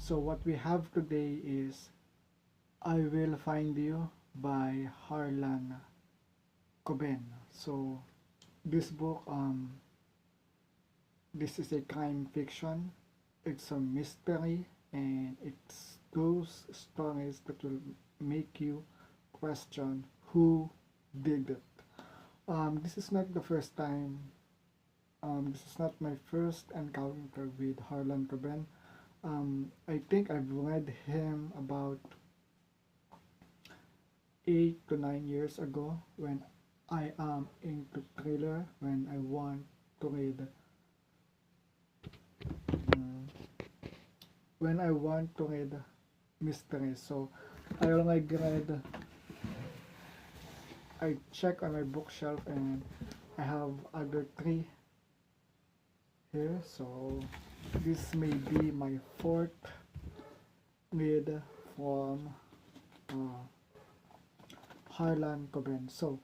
So what we have today is I Will Find You by Harlan Coben. So this book, this is a crime fiction. It's a mystery, and it's those stories that will make you question who did it. This is not the first time. This is not my first encounter with Harlan Coben. I think I've read him about 8 to 9 years ago when I am into thriller, when I want to read, mm, when I want to read mystery. So I already read, I check on my bookshelf and I have other three here. So this may be my fourth read from uh, Harlan Coben. So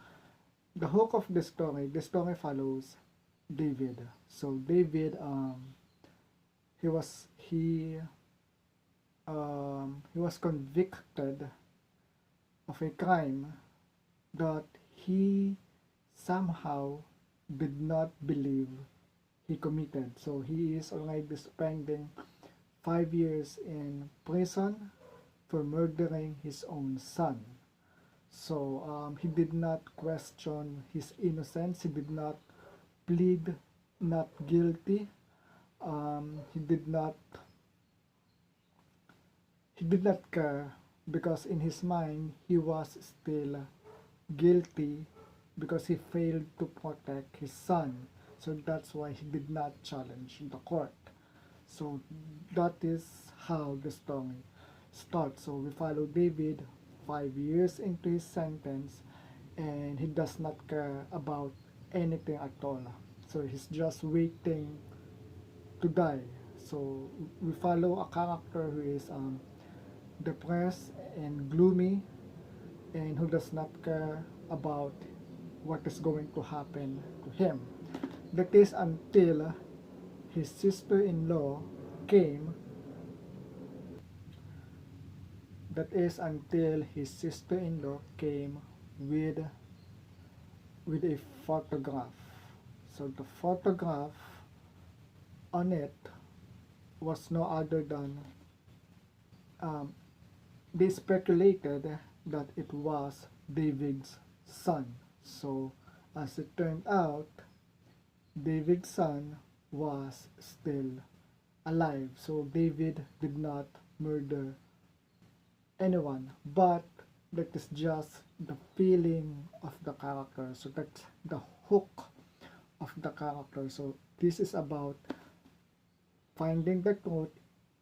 the hook of the story follows David. So David, he was he was convicted of a crime that he somehow did not believe he committed. So he is already spending 5 years in prison for murdering his own son. So he did not question his innocence. He did not plead not guilty. He did not care because in his mind he was still guilty because he failed to protect his son. So that's why he did not challenge the court. So that is how the story starts. So we follow David 5 years into his sentence, and he does not care about anything at all. So he's just waiting to die. So we follow a character who is depressed and gloomy, and who does not care about what is going to happen to him. That is until his sister-in-law came. That is until his sister-in-law came with a photograph. So the photograph on it was no other than, um, they speculated that it was David's son. So as it turned out, David's son was still alive. So David did not murder anyone, but that is just the feeling of the character. So that's the hook of the character. So this is about finding the truth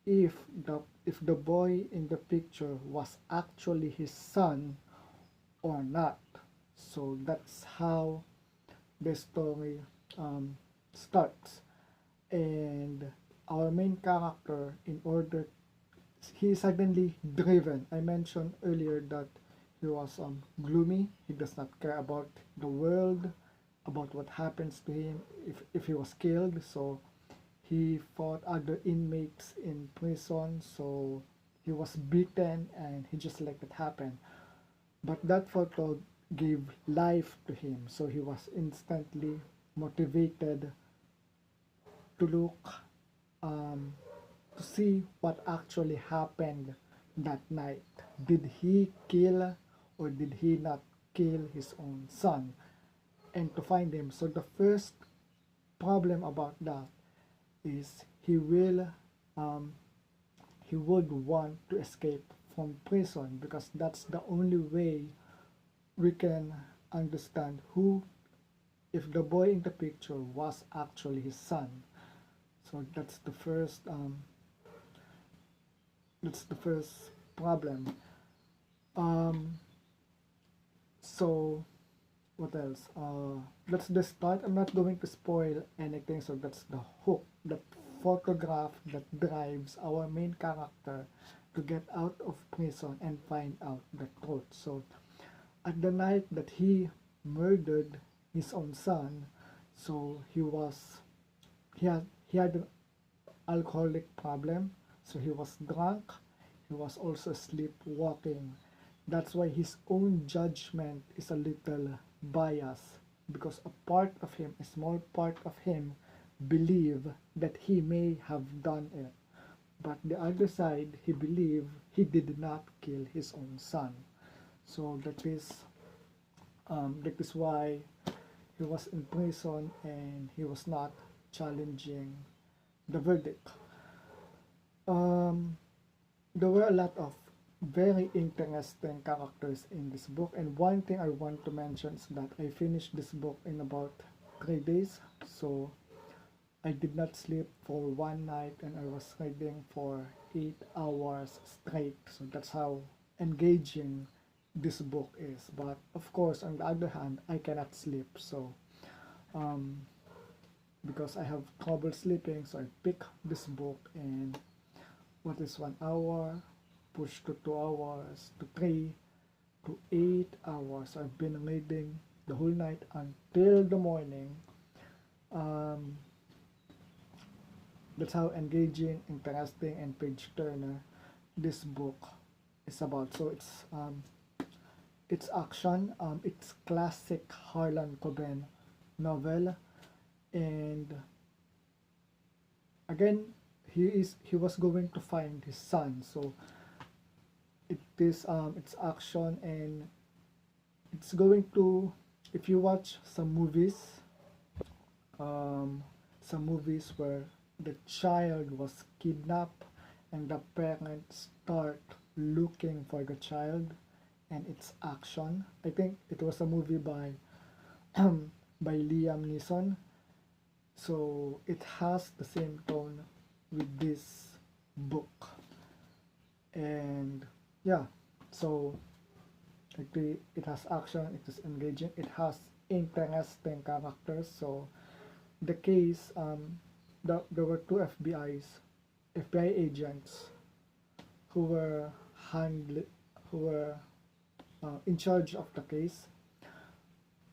if the boy in the picture was actually his son or not. So that's how the story starts. And our main character, in order, he is suddenly driven. I mentioned earlier that he was gloomy. He does not care about the world, about what happens to him if he was killed. So he fought other inmates in prison. So he was beaten and he just let it happen. But that photo gave life to him. So he was instantly motivated to look, to see what actually happened that night. Did he kill or did he not kill his own son? And to find him. So the first problem about that is he would want to escape from prison, because that's the only way we can understand who, if the boy in the picture was actually his son. So that's the first problem. So what else? Let's just start. I'm not going to spoil anything. So that's the hook, the photograph that drives our main character to get out of prison and find out the truth. So at the night that he murdered his own son, so he had an alcoholic problem. So he was drunk, he was also sleepwalking. That's why his own judgment is a little biased, because a part of him, a small part of him, believe that he may have done it. But the other side, he believed he did not kill his own son. So that is why he was in prison and he was not challenging the verdict. Um, there were a lot of very interesting characters in this book, and one thing I want to mention is that I finished this book in about 3 days. So I did not sleep for one night and I was reading for 8 hours straight. So that's how engaging this book is. But of course, on the other hand, I cannot sleep. So um, because I have trouble sleeping, so I pick this book, and what is 1 hour, push to 2 hours, to 3 to 8 hours. I've been reading the whole night until the morning. Um, that's how engaging, interesting, and page turner this book is about. So it's action. It's classic Harlan Coben novel, and again, he was going to find his son. So it's action, and it's going to, if you watch um, some movies where the child was kidnapped and the parents start looking for the child, and it's action. I think it was a movie by by Liam Neeson. So it has the same tone with this book, and yeah. So it has action, it is engaging, it has interesting characters. So the case, there were two FBI agents who were handle, who were in charge of the case,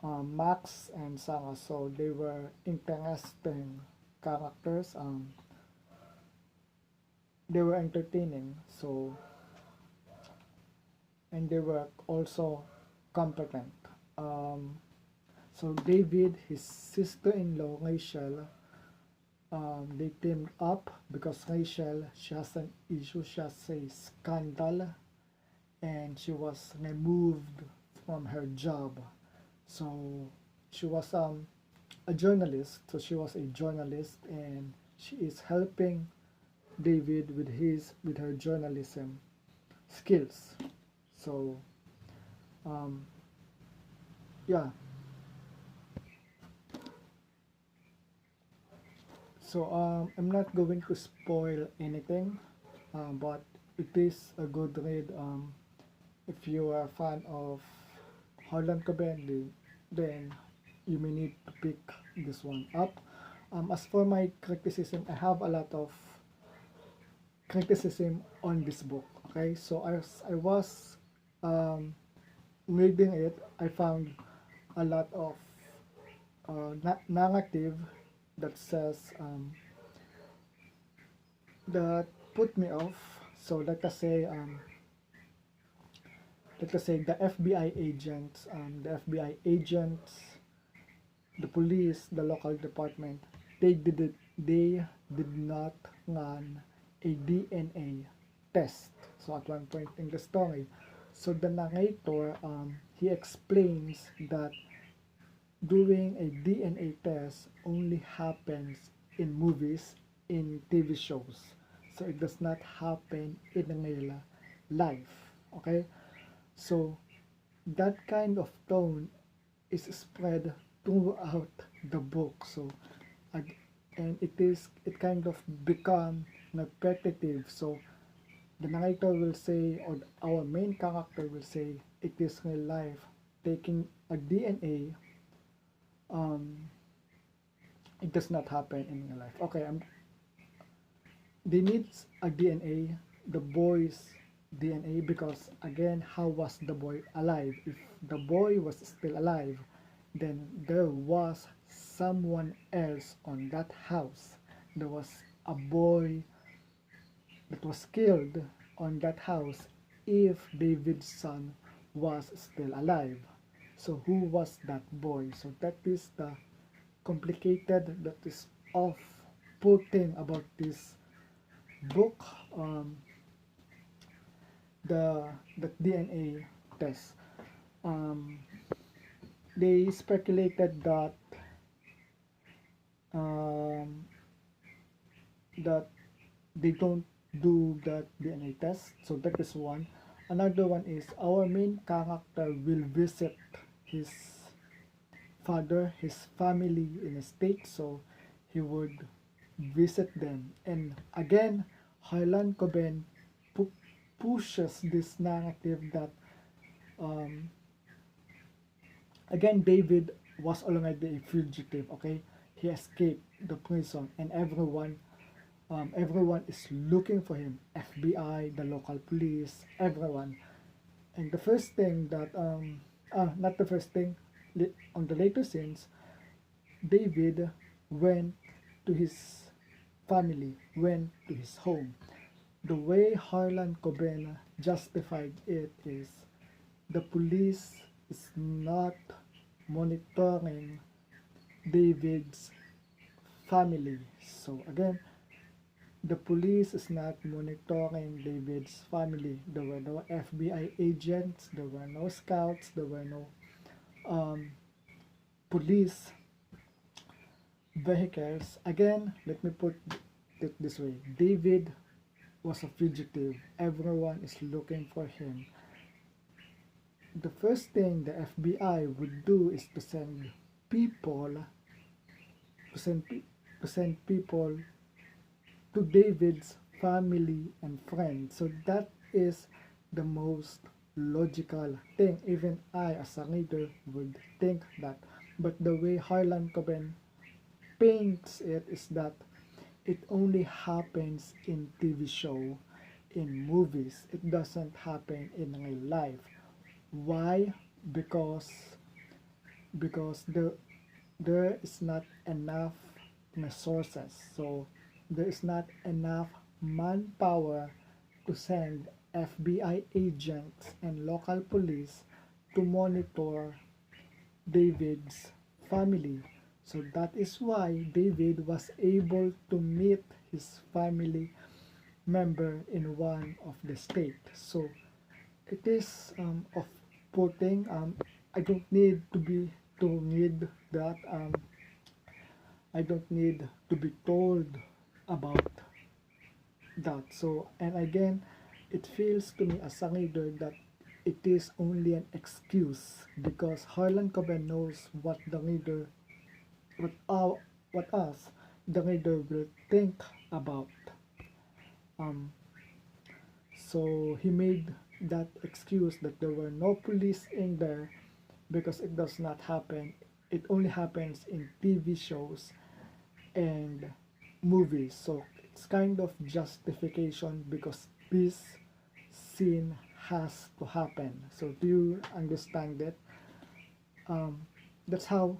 Max and Sarah. So they were interesting characters. They were entertaining. So, and they were also competent. Um, so David, his sister-in-law Rachel, they teamed up because Rachel, she has an issue, she has a scandal, and she was removed from her job. So she was a journalist, so she was a journalist, and she is helping David with her journalism skills. So yeah, so I'm not going to spoil anything, but it is a good read. If you are a fan of Harlan Coben, then you may need to pick this one up. As for my criticism, I have a lot of criticism on this book. Okay, so as I was um, reading it, I found a lot of narrative that says that put me off. So let us say the FBI agents, the police, the local department, they did not run a DNA test. So at one point in the story, so the narrator he explains that doing a DNA test only happens in movies, in TV shows. So it does not happen in real life. Okay? So that kind of tone is spread throughout the book. So and it kind of become repetitive. So the narrator will say, or our main character will say, it is real life. Taking a DNA, it does not happen in real life. Okay, they need a DNA, the boy's DNA, because again, how was the boy alive? If the boy was still alive, then there was someone else on that house. There was a boy that was killed on that house if David's son was still alive. So who was that boy? So that is the complicated, that is off-putting about this book. The DNA test. Um, they speculated um, that they don't do that DNA test. So that is one. Another one is our main character will visit his father, his family in a state, so he would visit them. And again, Harlan Coben pu- pushes this narrative that um, again David was already a fugitive. Okay, he escaped the prison, and everyone is looking for him. FBI, the local police, everyone. And the first thing that not the first thing, on the later scenes, David went to his family, went to his home. The way Harlan Coben justified it is the police is not monitoring David's family. So again, the police is not monitoring David's family. There were no FBI agents, there were no scouts, there were no um, police vehicles. Again, let me put it this way. David was a fugitive. Everyone is looking for him. The first thing the FBI would do is to send people to send, to send people to David's family and friends. So that is the most logical thing. Even I, as a reader, would think that. But the way Harlan Coben paints it is that it only happens in TV show, in movies. It doesn't happen in real life. Why? Because there is not enough resources. So there is not enough manpower to send FBI agents and local police to monitor David's family. So that is why David was able to meet his family member in one of the state. So it is of putting. I don't need to read that. I don't need to be told about that. So, and again, it feels to me as a reader that it is only an excuse because Harlan Coben knows what the reader, what our, what us, the reader will think about. Um, so he made that excuse that there were no police in there because it does not happen. It only happens in TV shows and movies. So it's kind of justification because this scene has to happen. So do you understand it? That's how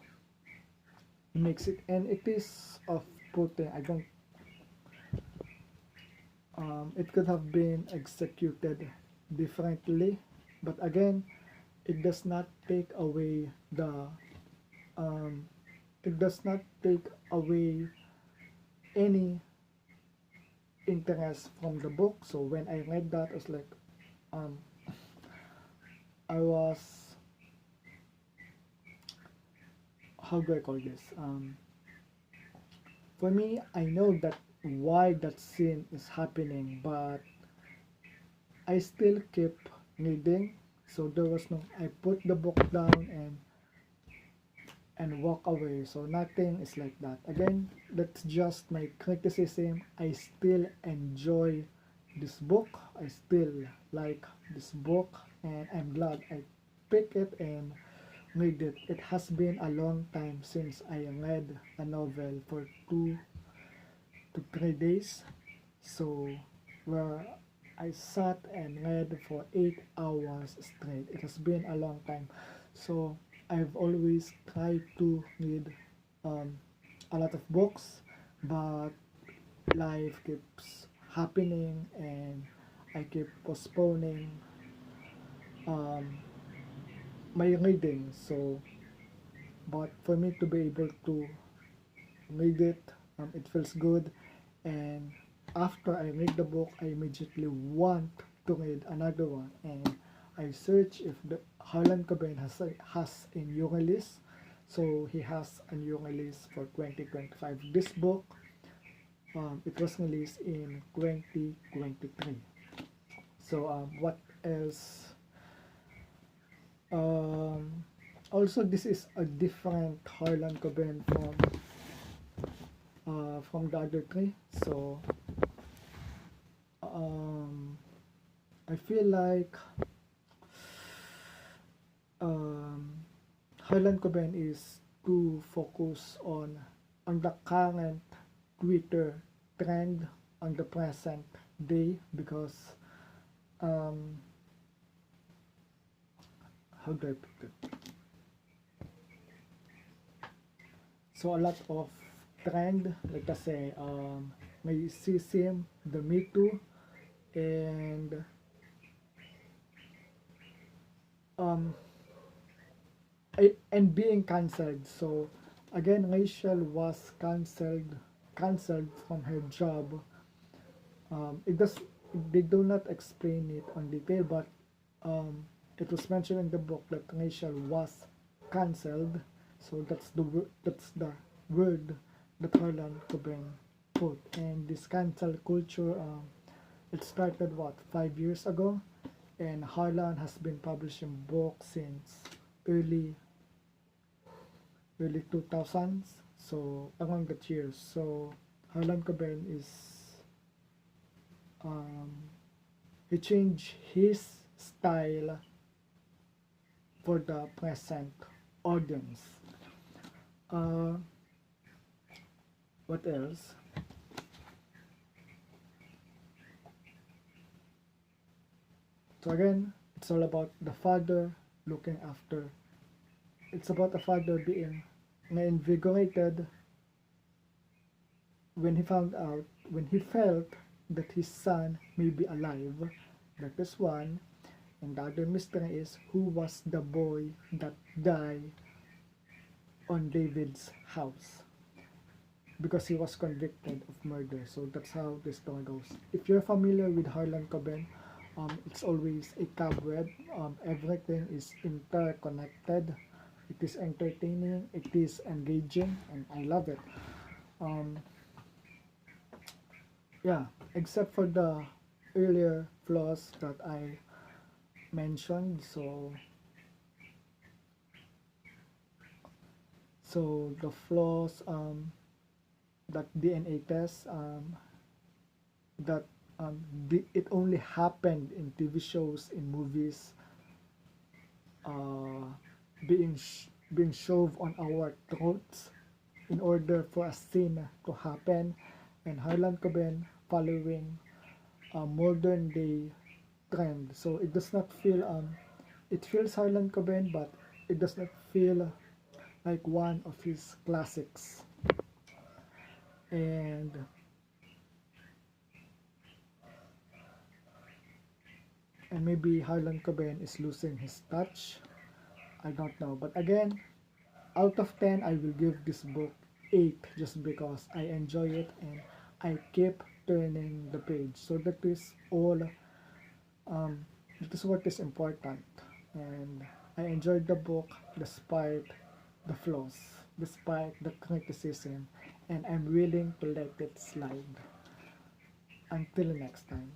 he makes it, and it is of putting. I don't. It could have been executed differently, but again, it does not take away the. Um, it does not take away any interest from the book. So when I read that, I was like, um, I was, how do I call this? For me, I know that why that scene is happening, but I still keep reading. So there was no, I put the book down and walk away. So nothing is like that. Again, that's just my criticism. I still enjoy this book. I still like this book, and I'm glad I picked it and read it. It has been a long time since I read a novel for 2 to 3 days. So where I sat and read for 8 hours straight. It has been a long time. So I've always tried to read um, a lot of books, but life keeps happening, and I keep postponing um, my reading. So, but for me to be able to read it, it feels good. And after I read the book, I immediately want to read another one. And I search if the Harlan Coben has a new release. So he has a new release for 2025. This book, it was released in 2023. So what else? Um, Also, this is a different Harlan Coben from the other three. So um, I feel like um, Harlan Coben is too focused on the current Twitter trend on the present day because um, how do I put it? So a lot of trend, like I say, may CCM, the Me Too, and um, and being cancelled. So again, Rachel was cancelled from her job. It does they do not explain it on detail, but um, it was mentioned in the book that Rachel was cancelled. So that's the word that Harlan Coben put. And this cancel culture, it started what 5 years ago, and Harlan has been publishing books since early early 2000s. So around that year. So Harlan Coben is um, he changed his style for the present audience. Uh, what else? So again, it's all about the father looking after. It's about the father being invigorated when he felt that his son may be alive. That is one. And the other mystery is who was the boy that died on David's house, because he was convicted of murder. So that's how the story goes. If you're familiar with Harlan Coben, it's always a cobweb. Everything is interconnected. It is entertaining. It is engaging, and I love it. Um, yeah, except for the earlier flaws that I mentioned. So the flaws, that DNA test, that it only happened in TV shows, in movies, uh, being shoved on our throats in order for a scene to happen, and Harlan Coben following a modern day trend. So it does not feel it feels Harlan Coben, but it does not feel like one of his classics. And maybe Harlan Coben is losing his touch. I don't know. But again, out of 10, I will give this book 8 just because I enjoy it and I keep turning the page. So that is all, that is what is important. And I enjoyed the book despite the flaws, despite the criticism, and I'm willing to let it slide. Until next time.